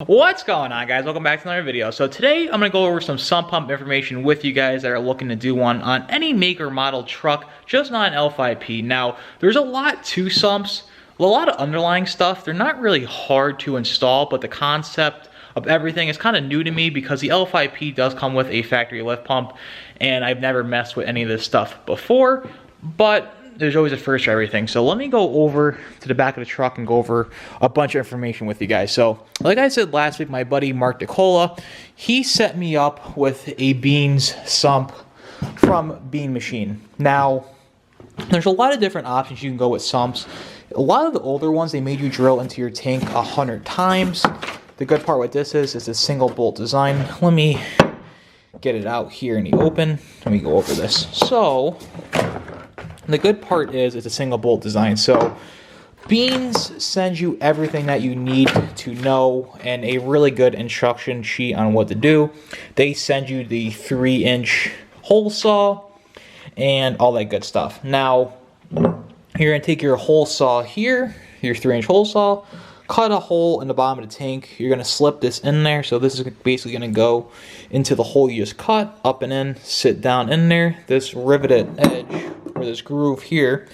What's going on, guys? Welcome back to another video. So today I'm going to go over some sump pump information with you guys that are looking to do one on any make or model truck, just not an L5P. Now, there's a lot to sumps, a lot of underlying stuff. They're not really hard to install, but the concept of everything is kind of new to me because the L5P does come with a factory lift pump, and I've never messed with any of this stuff before, but there's always a first for everything. So let me go over to the back of the truck and go over a bunch of information with you guys. So like I said last week, my buddy Mark DeCola, he set me up with a Beans sump from Bean Machine. Now, there's a lot of different options you can go with sumps. A lot of the older ones, they made you drill into your tank 100 times. The good part with this is it's a single bolt design. Let me get it out here in the open. Let me go over this. So the good part is it's a single bolt design. So Beans sends you everything that you need to know and a really good instruction sheet on what to do. They send you the 3-inch hole saw and all that good stuff. Now, you're going to take your hole saw here, your 3-inch hole saw, cut a hole in the bottom of the tank. You're going to slip this in there. So this is basically going to go into the hole you just cut, up and in, sit down in there. This riveted edge, or this groove here,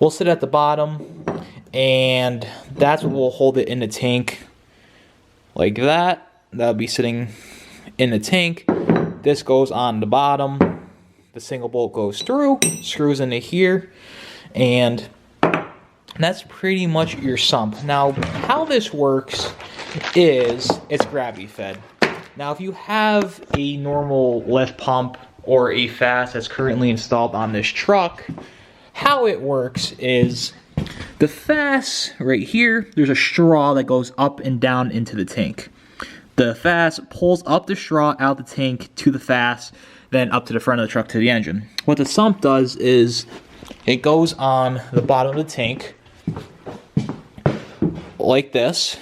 will sit at the bottom, and that's what will hold it in the tank like that. That'll be sitting in the tank. This goes on the bottom. The single bolt goes through, screws into here, and that's pretty much your sump. Now, how this works is it's gravity fed. Now, if you have a normal lift pump or a FASS that's currently installed on this truck, how it works is the FASS right here, there's a straw that goes up and down into the tank. The FASS pulls up the straw out the tank to the FASS, then up to the front of the truck to the engine. What the sump does is it goes on the bottom of the tank like this,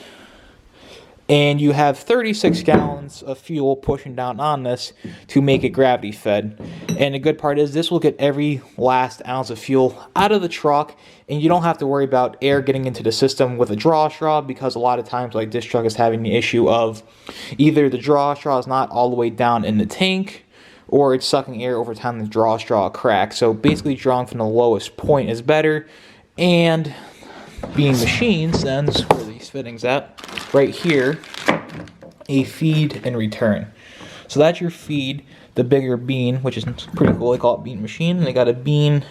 and you have 36 gallons of fuel pushing down on this to make it gravity fed. And the good part is this will get every last ounce of fuel out of the truck, and you don't have to worry about air getting into the system with a draw straw, because a lot of times like this truck is having the issue of either the draw straw is not all the way down in the tank, or it's sucking air over time the draw straw cracks. So basically drawing from the lowest point is better. And Bean Machine sends, where are these fittings at? Right here, a feed and return. So that's your feed, the bigger bean, which is pretty cool. They call it Bean Machine, and they got a bean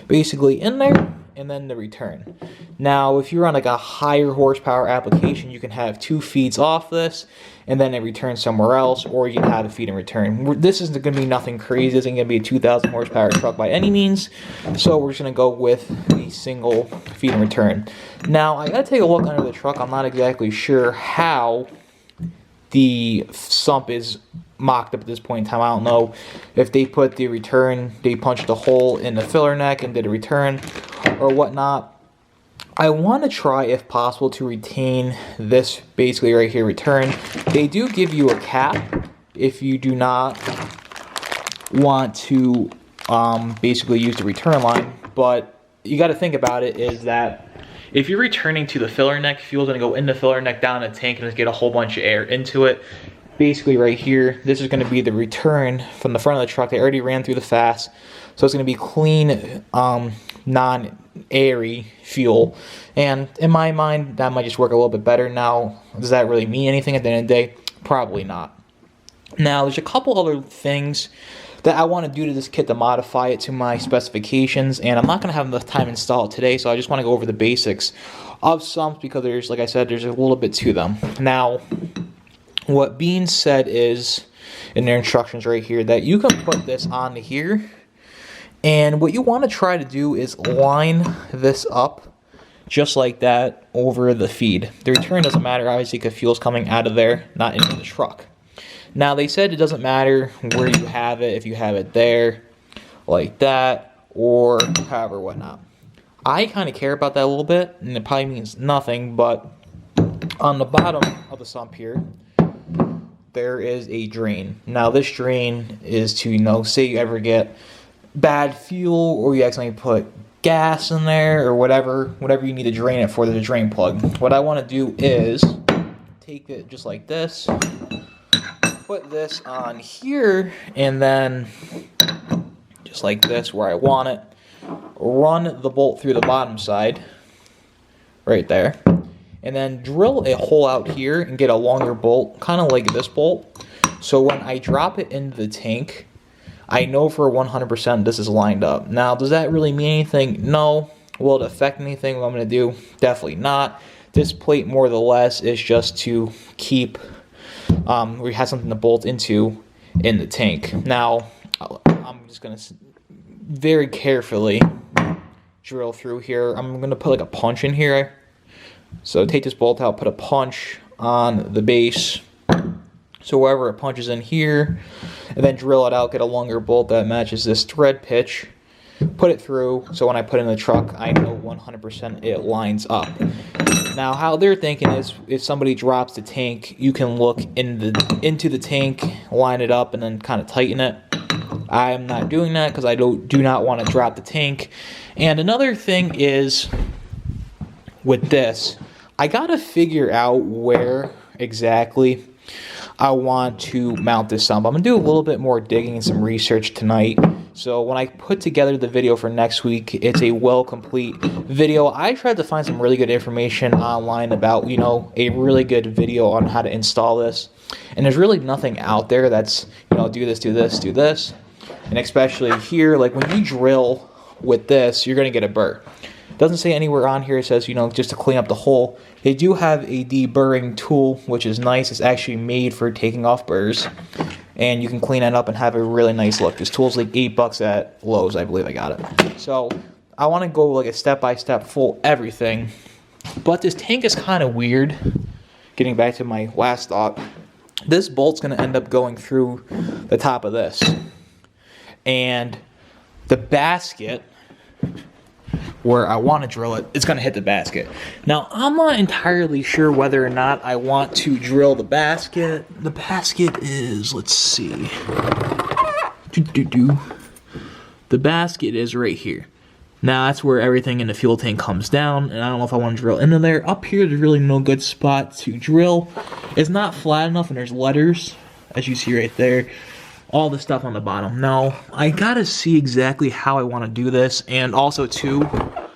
basically in there, and then the return. Now, if you're on like a higher horsepower application, you can have 2 feeds off this, and then it returns somewhere else, or you can have a feed and return. This isn't going to be nothing crazy. This isn't going to be a 2,000 horsepower truck by any means, so we're just going to go with the single feed and return. Now, I got to take a look under the truck. I'm not exactly sure how the sump is mocked up at this point in time. I don't know if they put the return, they punched a hole in the filler neck and did a return or whatnot. I want to try, if possible, to retain this basically right here, return. They do give you a cap if you do not want to basically use the return line, but you got to think about it is that if you're returning to the filler neck, fuel's going to go in the filler neck, down the tank, and just get a whole bunch of air into it. Basically right here, this is going to be the return from the front of the truck. They already ran through the FASS, so it's going to be clean, non-airy fuel. And in my mind, that might just work a little bit better. Now, does that really mean anything at the end of the day? Probably not. Now, there's a couple other things that I want to do to this kit to modify it to my specifications, and I'm not going to have enough time to install it today, so I just want to go over the basics of sumps because there's, like I said, there's a little bit to them. Now, what Bean said is, in their instructions right here, that you can put this on here, and what you want to try to do is line this up just like that over the feed. The return doesn't matter, obviously, because fuel's coming out of there, not into the truck. Now, they said it doesn't matter where you have it, if you have it there, like that, or however, whatnot. I kind of care about that a little bit, and it probably means nothing, but on the bottom of the sump here, there is a drain. Now, this drain is to, say you ever get bad fuel, or you accidentally put gas in there, or whatever you need to drain it for, there's a drain plug. What I want to do is take it just like this, put this on here, and then just like this where I want it, run the bolt through the bottom side, right there, and then drill a hole out here and get a longer bolt, kind of like this bolt. So when I drop it into the tank, I know for 100% this is lined up. Now, does that really mean anything? No. Will it affect anything what I'm going to do? Definitely not. This plate, more or less, is just to keep, we have something to bolt into in the tank. Now, I'm just going to very carefully drill through here. I'm going to put like a punch in here. So take this bolt out, put a punch on the base. So wherever it punches in here, and then drill it out, get a longer bolt that matches this thread pitch, put it through, so when I put it in the truck, I know 100% it lines up. Now, how they're thinking is, if somebody drops the tank, you can look into the tank, line it up, and then kind of tighten it. I'm not doing that because I do not want to drop the tank. And another thing is, with this, I gotta figure out where exactly I want to mount this sump. I'm going to do a little bit more digging and some research tonight. So when I put together the video for next week, it's a well-complete video. I tried to find some really good information online about, you know, a really good video on how to install this. And there's really nothing out there that's, you know, do this, do this, do this. And especially here, like when you drill with this, you're going to get a burr. It doesn't say anywhere on here, it says, you know, just to clean up the hole. They do have a deburring tool, which is nice. It's actually made for taking off burrs. And you can clean it up and have a really nice look. This tool's like $8 at Lowe's, I believe I got it. So I want to go like a step-by-step full everything. But this tank is kind of weird. Getting back to my last thought. This bolt's going to end up going through the top of this. And the basket, where I want to drill it, it's going to hit the basket. Now, I'm not entirely sure whether or not I want to drill the basket. The basket is, let's see. The basket is right here. Now, that's where everything in the fuel tank comes down, and I don't know if I want to drill into there. Up here, there's really no good spot to drill. It's not flat enough, and there's letters, as you see right there. All the stuff on the bottom. Now, I gotta see exactly how I want to do this, and also too,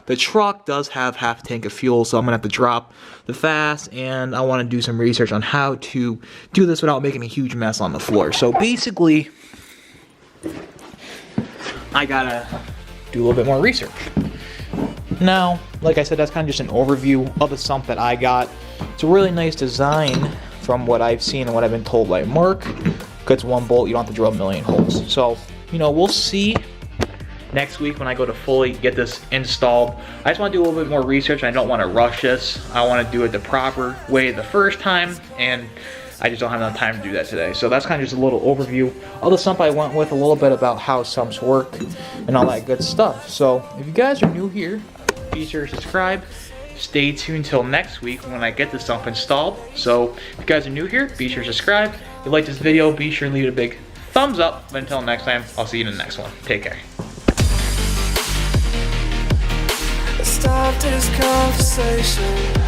the truck does have half a tank of fuel, so I'm gonna have to drop the fast, and I want to do some research on how to do this without making a huge mess on the floor. So basically, I gotta do a little bit more research. Now, like I said, that's kind of just an overview of the sump that I got. It's a really nice design from what I've seen and what I've been told by Mark. It's one bolt, you don't have to drill a million holes. So, you know, we'll see next week when I go to fully get this installed. I just want to do a little bit more research. I don't want to rush this. I want to do it the proper way the first time, and I just don't have enough time to do that today. So that's kind of just a little overview of the sump I went with, a little bit about how sumps work and all that good stuff. So if you guys are new here, be sure to subscribe. Stay tuned till next week when I get the sump installed. So if you guys are new here, be sure to subscribe. If you like this video, be sure to leave it a big thumbs up. But until next time, I'll see you in the next one. Take care. Stop this conversation.